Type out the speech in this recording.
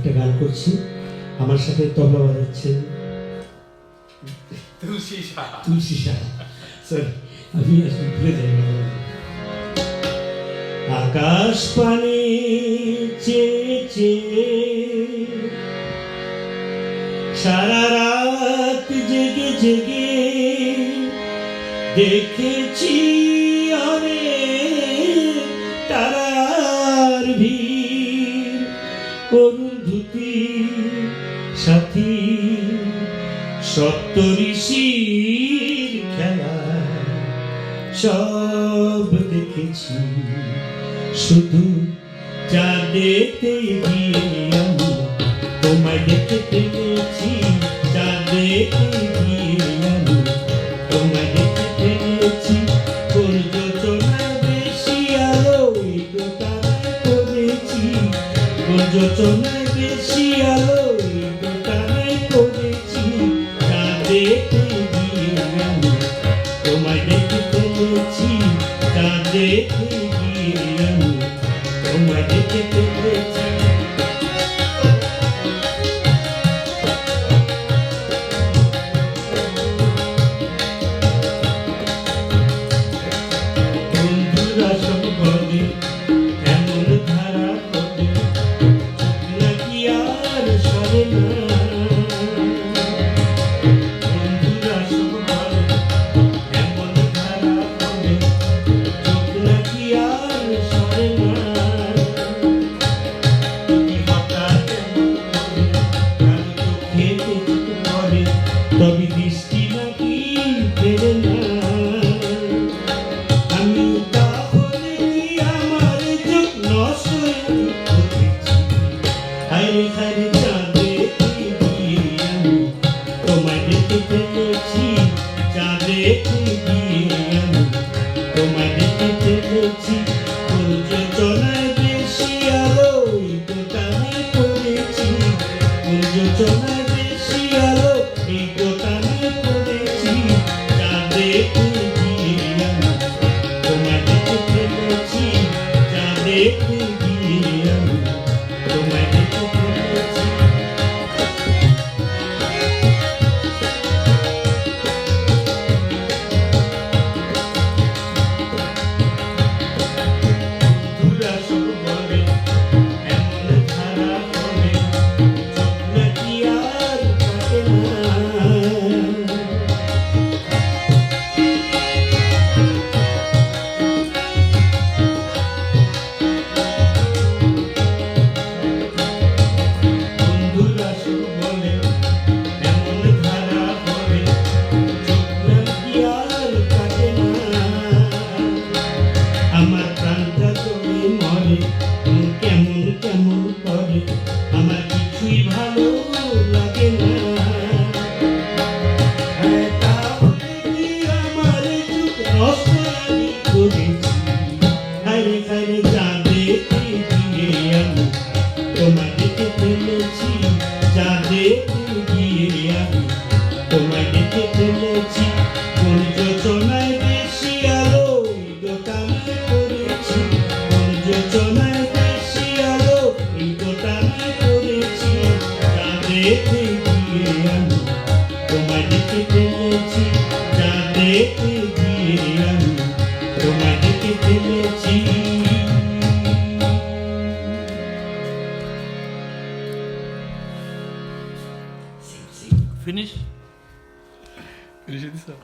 একটা গান করছি। আমার সাথে তবলা বাজাচ্ছেন তুলসী সাহা। সরি, আমি আসলে ভুলে যাই। আকাশ পানে চেয়ে চেয়ে সারা রাত জেগে জেগে দেখেছি অনেক তারার ভিড়, অরুন্ধতী সাথী সপ্তঋষির খেলা সব দেখেছি। শুধু চাঁদেতে গিয়ে আমি তোমায় দেখতে পেরেছি, চাঁদেতে গিয়ে আমি তোমায় দেখতে পেরেছি। যোচনায় বেশি আলো দোটানায় পড়েছি, যোচনায় বেশি আলো দোটানায় পড়েছি। চাঁদেতে গিয়ে আমি তোমায় দেখতে পেরেছি, চাঁদেতে গিয়ে আমি তোমায় দেখতে পেরেছি। বন্ধুরা সব বলে এমন ধারা পড়ে নাকি আর সরে না। বন্ধুরা সব বলে এমন ধারা পড়ে চোখ নাকি আর সরে না। যদি হঠাৎ এমন করে কারো চোখেতে চোখ পড়ে তবে দৃষ্টি নাকি ফেরে না। আমি তাহলে কি আমার চোখ নষ্ট হয়েছি? হায়রে হায়রে চাঁদেতে গিয়ে আমি তোমায় দেখতে পেরেছি, চাঁদেতে গিয়ে আমি তোমায় দেখতে পেরেছি। যোচনায় বেশি আলো দোটানায় পড়েছি, যোচনায় বেশি আলো এই দোটানায় পড়েছি। চাঁদেতে গিয়ে আমি তোমায় দেখতে পেরেছি, চাঁদেতে গিয়ে আমি তোমায় দেখতে পেরেছি। বন্ধুরা সব বলে এমন ধারা পড়ে চোখ নাকি আর কাটে না। বন্ধুরা সব বলে এমন ধারা পড়ে চোখ নাকি আর কাটে না। আমার প্রাণটা চলে মরে কেমন কেমন করে, আমার কিছুই ভালো লাগে না। হ্যাঁ, তাহলে কি আমার চোখ নষ্ট আমি করেছি? হায়রে হায়রে চাঁদেতে গিয়ে আমি তোমায় দেখতে পেরেছি, চাঁদেতে গিয়ে আমি তোমায় দেখতে পেরেছি। কোন যোচনায় বেশি আলো দোটানায় পড়েছি, কোন যোচনায় বেশি আলো এই দোটানায় পড়েছি। চাঁদেতে গিয়ে আমি তোমায় দেখতে পেরেছি, চাঁদেতে গিয়ে আমি তোমায় দেখতে পেরেছি। Finish? Finish it, sir.